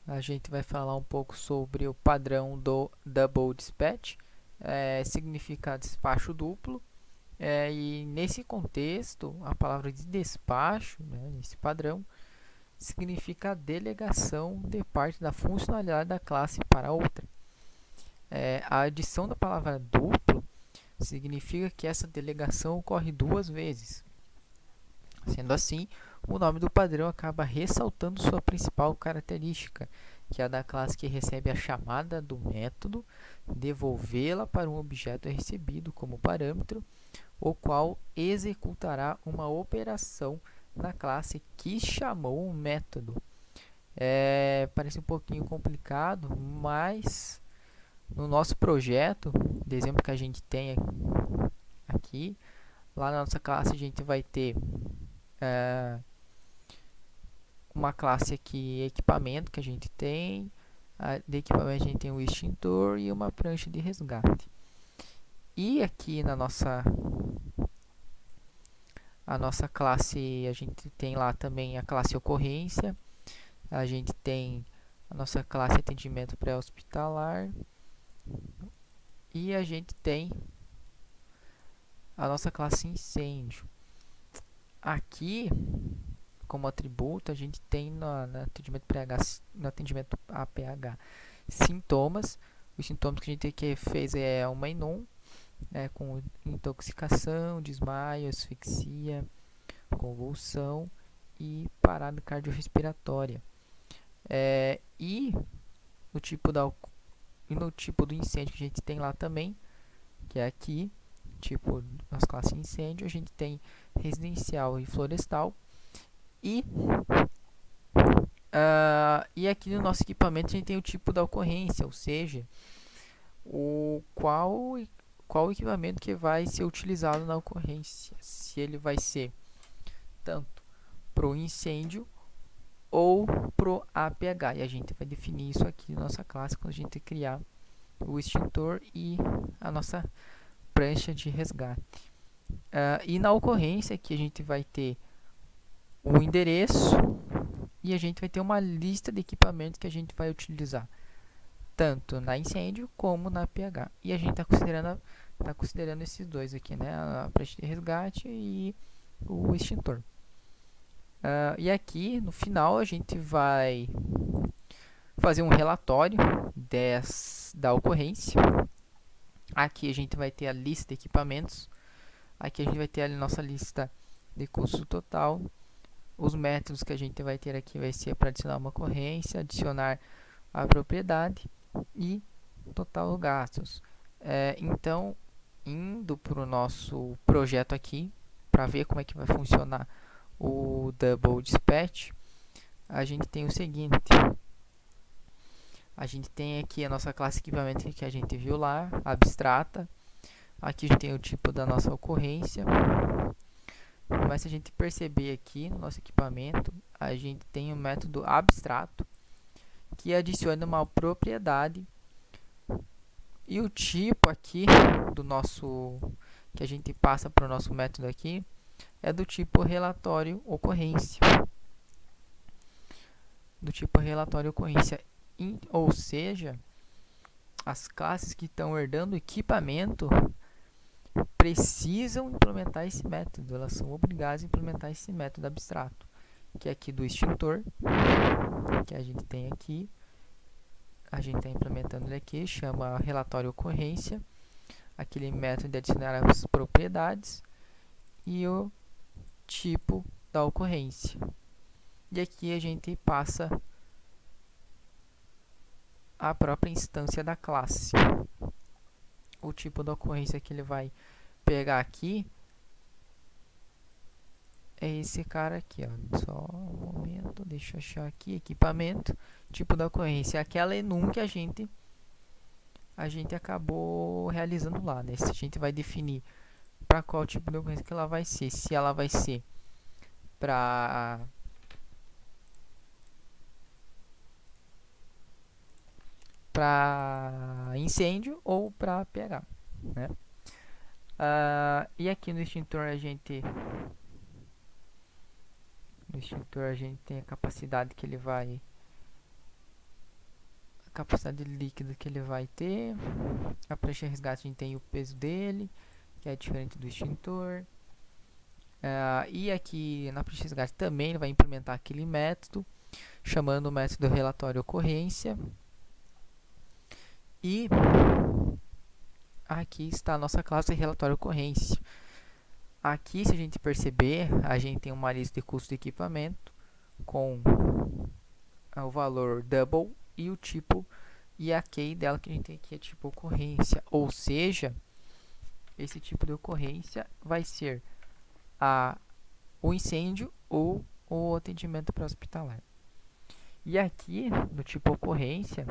a gente vai falar um pouco sobre o padrão do Double Dispatch, significa despacho duplo, e nesse contexto, a palavra de despacho, né, nesse padrão, significa a delegação de parte da funcionalidade da classe para outra. A adição da palavra duplo significa que essa delegação ocorre duas vezes. Sendo assim, o nome do padrão acaba ressaltando sua principal característica, que é a da classe que recebe a chamada do método, devolvê-la para um objeto recebido como parâmetro, o qual executará uma operação na classe que chamou o método. Parece um pouquinho complicado, mas no nosso projeto, de exemplo que a gente tem aqui, lá na nossa classe a gente vai ter uma classe aqui, equipamento que a gente tem, de equipamento a gente tem o extintor e uma prancha de resgate. E aqui na nossa classe, a gente tem lá também a classe ocorrência, a gente tem a nossa classe atendimento pré-hospitalar e a gente tem a nossa classe incêndio. Aqui, como atributo, a gente tem no atendimento PH, no atendimento APH sintomas. Os sintomas que a gente aqui fez é uma ENUM, com intoxicação, desmaio, asfixia, convulsão e parada cardiorrespiratória. E no tipo do incêndio que a gente tem lá também, que é aqui, tipo nas classes incêndio, a gente tem residencial e florestal. E aqui no nosso equipamento a gente tem o tipo da ocorrência, ou seja, qual equipamento que vai ser utilizado na ocorrência, se ele vai ser tanto para o incêndio ou para o APH, e a gente vai definir isso aqui na nossa classe quando a gente criar o extintor e a nossa prancha de resgate. E na ocorrência aqui a gente vai ter o endereço e a gente vai ter uma lista de equipamentos que a gente vai utilizar tanto na incêndio como na APH. E a gente está considerando esses dois aqui, né? A prancha de resgate e o extintor. E aqui no final a gente vai fazer um relatório da ocorrência. Aqui a gente vai ter a lista de equipamentos. Aqui a gente vai ter a nossa lista de custo total. Os métodos que a gente vai ter aqui vai ser para adicionar uma ocorrência, adicionar a propriedade e total gastos. Então, indo para o nosso projeto aqui, para ver como é que vai funcionar o Double Dispatch, a gente tem o seguinte. A gente tem aqui a nossa classe equipamento que a gente viu lá, abstrata. Aqui a gente tem o tipo da nossa ocorrência. Mas se a gente perceber aqui no nosso equipamento, a gente tem um método abstrato que adiciona uma propriedade. E o tipo aqui do nosso que a gente passa para o nosso método aqui é do tipo relatório ocorrência. Do tipo relatório ocorrência. Ou seja, as classes que estão herdando equipamento precisam implementar esse método, elas são obrigadas a implementar esse método abstrato, que é aqui do extintor, que a gente tem aqui, a gente está implementando ele aqui, chama relatório ocorrência, aquele método de adicionar as propriedades e o tipo da ocorrência. E aqui a gente passa a própria instância da classe. O tipo da ocorrência que ele vai pegar aqui é esse cara aqui, ó. Só um momento, deixa eu achar aqui, equipamento, tipo da ocorrência, aquela enum que a gente acabou realizando lá, né? A gente vai definir para qual tipo de ocorrência que ela vai ser, se ela vai ser para incêndio ou para pH, né? E aqui no extintor a gente tem a capacidade que ele vai capacidade líquida que ele vai ter. A prancha de resgate a gente tem o peso dele, que é diferente do extintor. E aqui na prancha de resgate também ele vai implementar aquele método, chamando o método relatório ocorrência. E aqui está a nossa classe relatório ocorrência. Aqui, se a gente perceber, a gente tem uma lista de custo de equipamento com o valor double e o tipo e a key dela que a gente tem aqui é tipo ocorrência, ou seja, esse tipo de ocorrência vai ser o incêndio ou o atendimento pré-hospitalar. E aqui, no tipo ocorrência,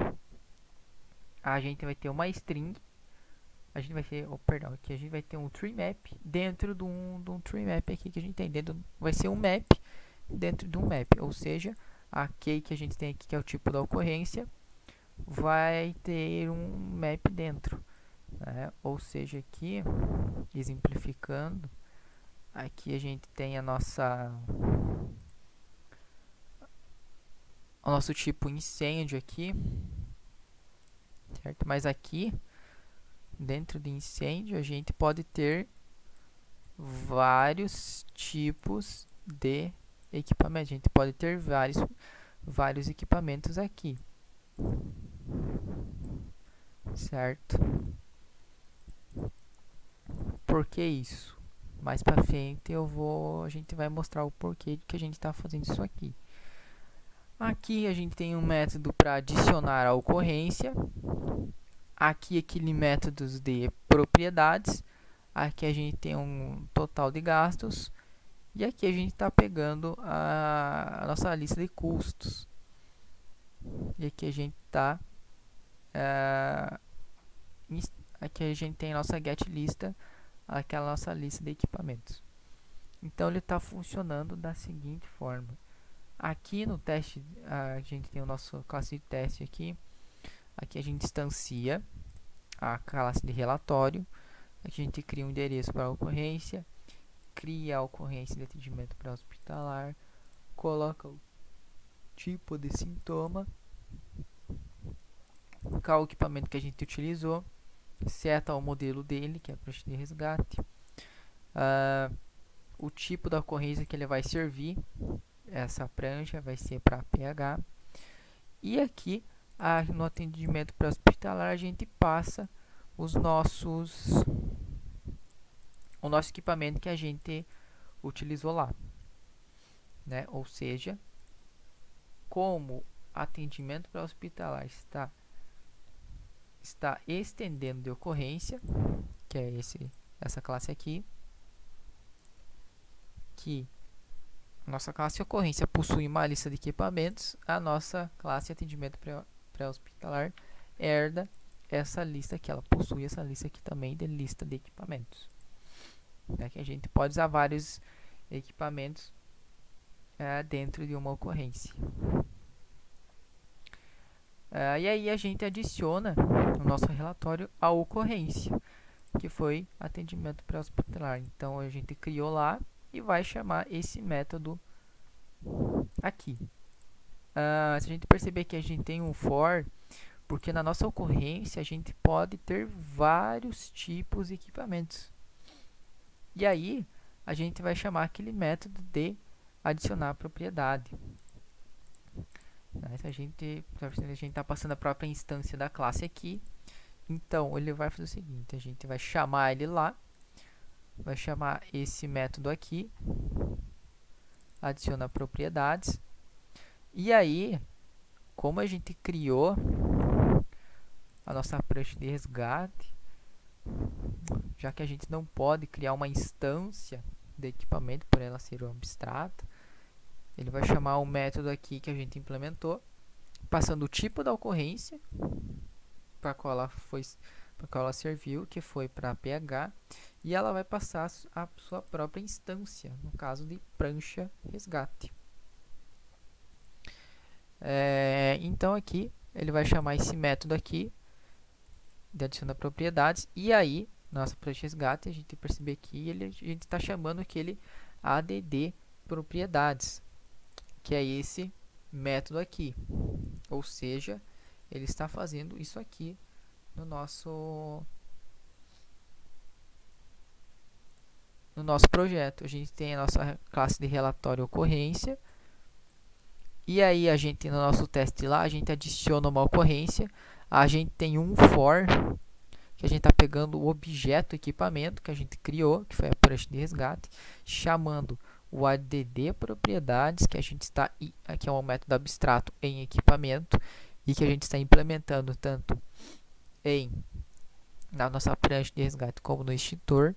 a gente vai ter uma string, aqui a gente vai ter um tree map dentro de um tree map aqui que a gente tem dentro, vai ser um map dentro de um map, ou seja, a key que a gente tem aqui, que é o tipo da ocorrência, vai ter um map dentro, né? Ou seja, aqui, exemplificando, aqui a gente tem o nosso tipo incêndio aqui, certo? Mas aqui, dentro de incêndio, a gente pode ter vários tipos de equipamento. A gente pode ter vários equipamentos aqui, certo? Por que isso? Mais para frente a gente vai mostrar o porquê que a gente está fazendo isso aqui. Aqui a gente tem um método para adicionar a ocorrência. Aqui aquele métodos de propriedades. Aqui a gente tem um total de gastos. E aqui a gente está pegando a nossa lista de custos. E aqui a gente está aqui a gente tem a nossa get lista, aquela nossa lista de equipamentos. Então ele está funcionando da seguinte forma. Aqui no teste a gente tem o nosso classe de teste aqui. Aqui a gente instancia a classe de relatório. Aqui a gente cria um endereço para a ocorrência, cria a ocorrência de atendimento pré-hospitalar, coloca o tipo de sintoma, qual o equipamento que a gente utilizou, seta o modelo dele, que é a prancha de resgate, o tipo da ocorrência que ele vai servir, essa prancha vai ser para pH, e aqui no atendimento pré-hospitalar a gente passa o nosso equipamento que a gente utilizou lá, né? Ou seja, como atendimento pré-hospitalar está estendendo de ocorrência, que é essa classe aqui, que nossa classe de ocorrência possui uma lista de equipamentos, a nossa classe de atendimento pré-hospitalar herda essa lista aqui, ela possui essa lista aqui também de lista de equipamentos, né, que a gente pode usar vários equipamentos dentro de uma ocorrência. E aí a gente adiciona no nosso relatório a ocorrência, que foi atendimento pré-hospitalar. Então a gente criou lá e vai chamar esse método aqui. Se a gente perceber que a gente tem um for, porque na nossa ocorrência a gente pode ter vários tipos de equipamentos. E aí a gente vai chamar aquele método de adicionar propriedade. Se a gente está passando a própria instância da classe aqui, então ele vai fazer o seguinte: a gente vai chamar ele lá, vai chamar esse método aqui, adiciona propriedades, e aí, como a gente criou a nossa prancha de resgate, já que a gente não pode criar uma instância de equipamento por ela ser um abstrato, ele vai chamar o método aqui que a gente implementou, passando o tipo da ocorrência para qual ela serviu, que foi para pH, e ela vai passar a sua própria instância, no caso de prancha resgate. Então aqui ele vai chamar esse método aqui de adicionar propriedades, e aí nossa prancha resgate, a gente perceber que a gente está chamando aquele add propriedades, que é esse método aqui, ou seja, ele está fazendo isso aqui no nosso projeto. A gente tem a nossa classe de relatório ocorrência. E aí a gente, no nosso teste lá, a gente adiciona uma ocorrência. A gente tem um for, que a gente está pegando o objeto equipamento que a gente criou, que foi a prancha de resgate, chamando o add propriedades, que a gente está, aqui é um método abstrato em equipamento, e que a gente está implementando tanto na nossa prancha de resgate como no extintor.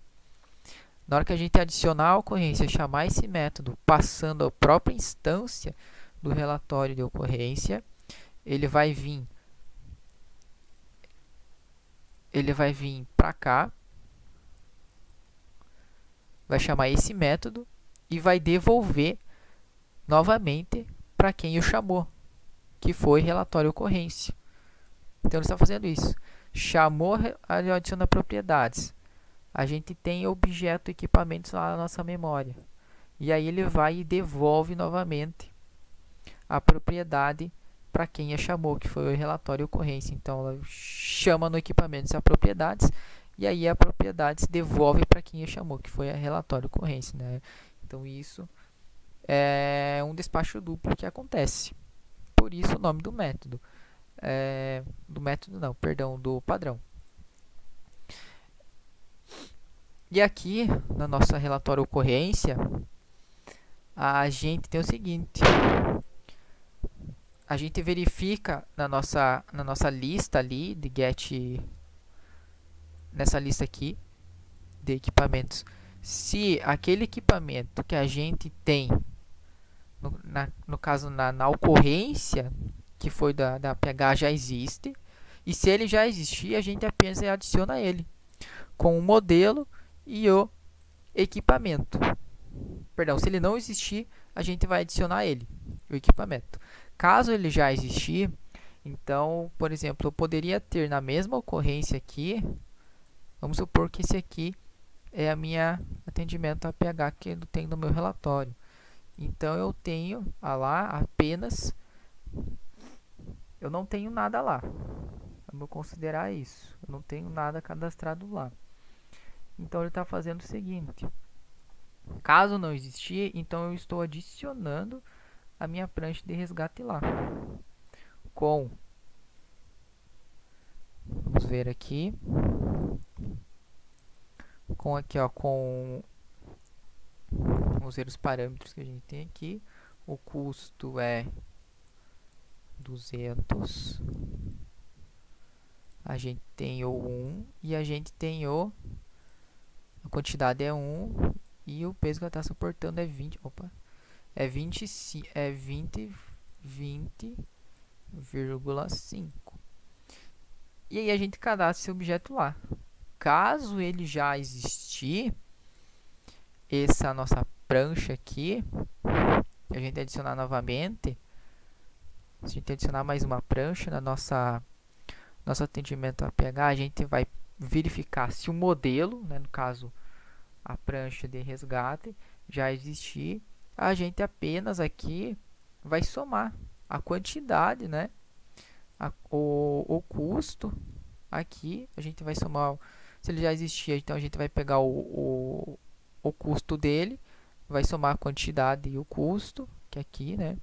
Na hora que a gente adicionar a ocorrência, chamar esse método passando a própria instância do relatório de ocorrência, ele vai vir para cá, vai chamar esse método e vai devolver novamente para quem o chamou, que foi relatório ocorrência. Então ele está fazendo isso. Chamou, adiciona propriedades. A gente tem objeto equipamentos lá na nossa memória. E aí ele vai e devolve novamente a propriedade para quem a chamou, que foi o relatório ocorrência. Então ela chama no equipamento as propriedades e aí a propriedade se devolve para quem a chamou, que foi a relatório ocorrência, né? Então isso é um despacho duplo que acontece. Por isso o nome do método. Do padrão. E aqui, na nossa relatório ocorrência, a gente tem o seguinte. A gente verifica na nossa lista ali de get, nessa lista aqui de equipamentos, se aquele equipamento que a gente tem, no caso na ocorrência, que foi da PH, já existe. E se ele já existir, a gente apenas adiciona ele com o modelo e o equipamento. Perdão, se ele não existir, a gente vai adicionar ele, o equipamento. Caso ele já existir, então, por exemplo, eu poderia ter na mesma ocorrência aqui, vamos supor que esse aqui é a minha atendimento APH que eu tenho no meu relatório. Então, eu tenho lá apenas, eu não tenho nada lá. Vamos considerar isso. Eu não tenho nada cadastrado lá. Então, ele está fazendo o seguinte. Caso não existir, então eu estou adicionando a minha prancha de resgate lá. Vamos ver aqui. Vamos ver os parâmetros que a gente tem aqui. O custo é 200. A gente tem o 1 e a gente tem a quantidade é 1 e o peso que ela está suportando é 20. Opa. É 20,5. E aí a gente cadastra esse objeto lá. Caso ele já existir, essa nossa prancha aqui, a gente adicionar novamente, se a gente adicionar mais uma prancha na nosso atendimento APH, a gente vai verificar se o modelo, né, no caso a prancha de resgate, já existir. A gente apenas aqui vai somar a quantidade, né, o custo. Aqui a gente vai somar, se ele já existia, então a gente vai pegar o custo dele, vai somar a quantidade e o custo, que é aqui, né,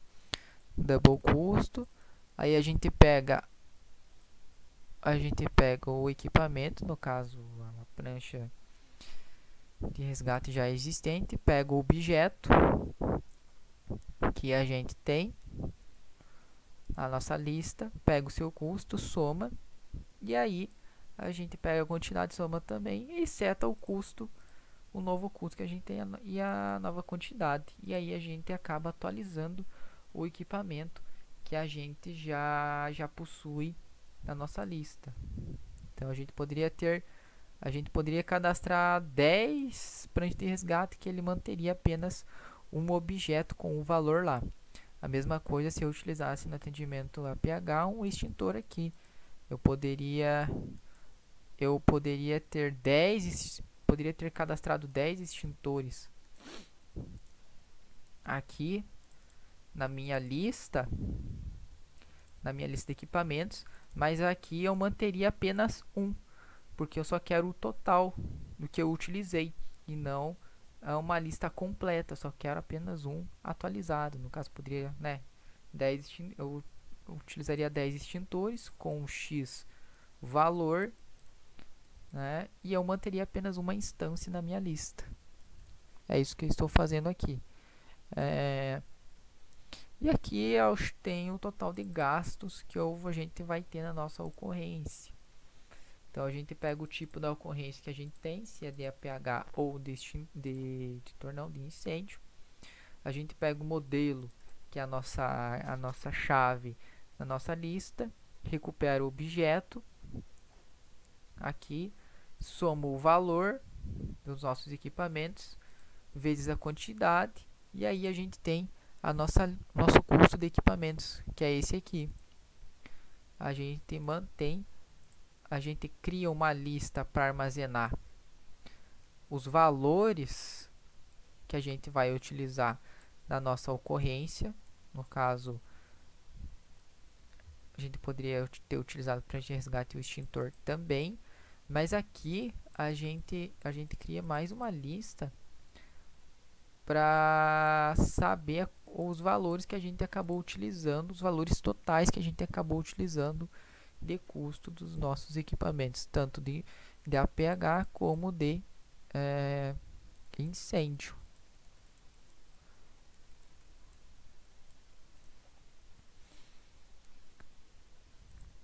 double custo. Aí a gente pega o equipamento, no caso a prancha de resgate já existente, pega o objeto que a gente tem, a nossa lista, pega o seu custo, soma, e aí a gente pega a quantidade, soma também e seta o custo, o novo custo que a gente tem e a nova quantidade. E aí a gente acaba atualizando o equipamento que a gente já possui na nossa lista. Então a gente poderia cadastrar 10 pranchas de resgate que ele manteria apenas um objeto com o valor lá. A mesma coisa se eu utilizasse no atendimento APH um extintor aqui. Eu poderia ter cadastrado 10 extintores aqui na minha lista na minha lista de equipamentos, mas aqui eu manteria apenas um, porque eu só quero o total do que eu utilizei e não uma lista completa, eu só quero apenas um atualizado. No caso, poderia, né, 10 eu utilizaria 10 extintores com X valor, né, e eu manteria apenas uma instância na minha lista. É isso que eu estou fazendo aqui. E aqui eu tenho o total de gastos que a gente vai ter na nossa ocorrência. Então a gente pega o tipo da ocorrência que a gente tem, se é de APH ou de extintor não, de incêndio. A gente pega o modelo, que é a nossa chave na nossa lista, recupera o objeto, aqui, soma o valor dos nossos equipamentos, vezes a quantidade, e aí a gente tem nosso custo de equipamentos, que é esse aqui. A gente cria uma lista para armazenar os valores que a gente vai utilizar na nossa ocorrência. No caso, a gente poderia ter utilizado para resgate o extintor também, mas aqui a gente cria mais uma lista para saber os valores que a gente acabou utilizando, os valores totais que a gente acabou utilizando de custo dos nossos equipamentos, tanto de APH como de incêndio.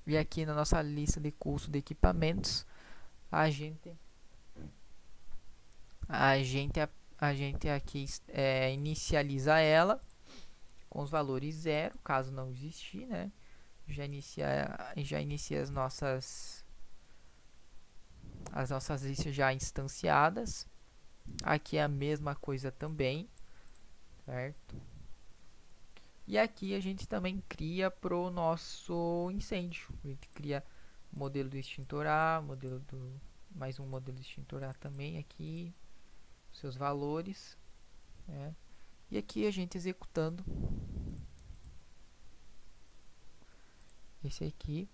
E aqui na nossa lista de custo de equipamentos, a gente aqui inicializa ela com os valores zero, caso não existir, né? Já inicia as nossas listas já instanciadas. Aqui é a mesma coisa também, certo? E aqui a gente também cria para o nosso incêndio. A gente cria o modelo do extintor A, mais um modelo do extintor A também aqui, seus valores, né? E aqui a gente executando esse aqui,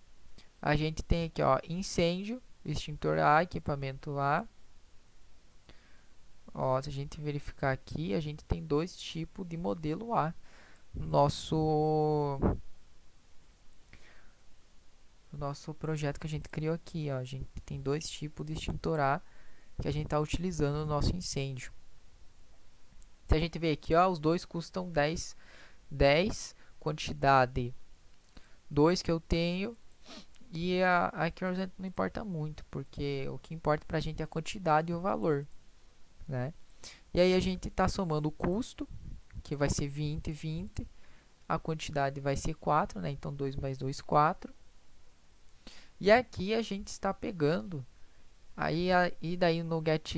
a gente tem aqui, ó, incêndio, extintor A, equipamento A. Ó, se a gente verificar aqui, a gente tem dois tipos de modelo A. Nosso projeto que a gente criou aqui, ó, a gente tem dois tipos de extintor A que a gente está utilizando no nosso incêndio. Se a gente ver aqui, ó, os dois custam 10, quantidade 2 que eu tenho, e aqui não importa muito, porque o que importa pra gente é a quantidade e o valor, né? E aí a gente está somando o custo, que vai ser 20, 20, a quantidade vai ser 4, né? Então 2 mais 2, 4. E aqui a gente está pegando, e daí no get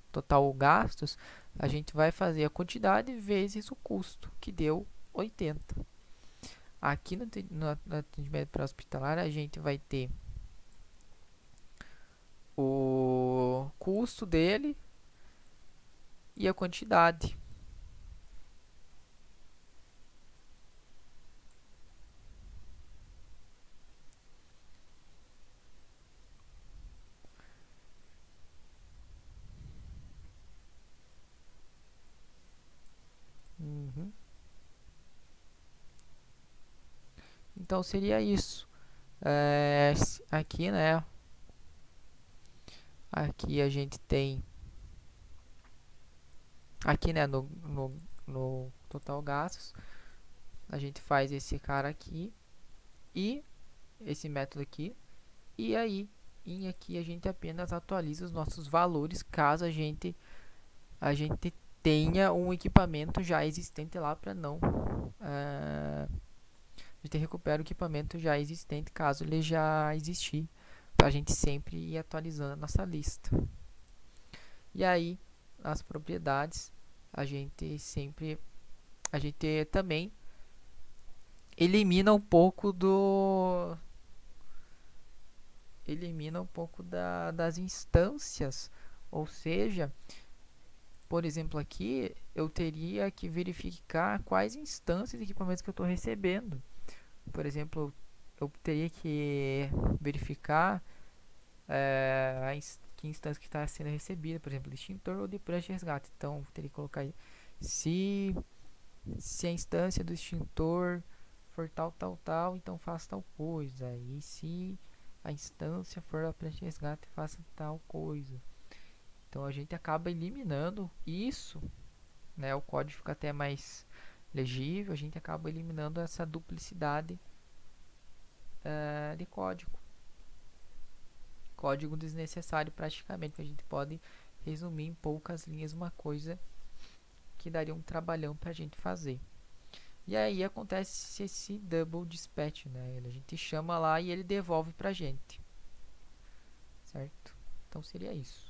total gastos, a gente vai fazer a quantidade vezes o custo, que deu 80. Aqui no atendimento pré-hospitalar, a gente vai ter o custo dele e a quantidade. Então seria isso. Aqui, né? Aqui a gente tem aqui, né, no total gastos, a gente faz esse cara aqui e esse método aqui, e aí aqui a gente apenas atualiza os nossos valores caso a gente tenha um equipamento já existente lá, para não a gente recupera o equipamento já existente caso ele já existir, para a gente sempre ir atualizando a nossa lista. E aí as propriedades a gente também elimina um pouco das instâncias, ou seja, por exemplo, aqui eu teria que verificar quais instâncias de equipamentos que eu estou recebendo. Por exemplo, eu teria que verificar que instância que está sendo recebida, por exemplo, de extintor ou de prancha de resgate. Então, eu teria que colocar aí, se a instância do extintor for tal, tal, tal, então faça tal coisa. E se a instância for a prancha de resgate, faça tal coisa. Então a gente acaba eliminando isso, né? O código fica até mais legível. A gente acaba eliminando essa duplicidade de código desnecessário praticamente, que a gente pode resumir em poucas linhas uma coisa que daria um trabalhão para a gente fazer. E aí acontece esse double dispatch, né? A gente chama lá e ele devolve para a gente, certo? Então seria isso.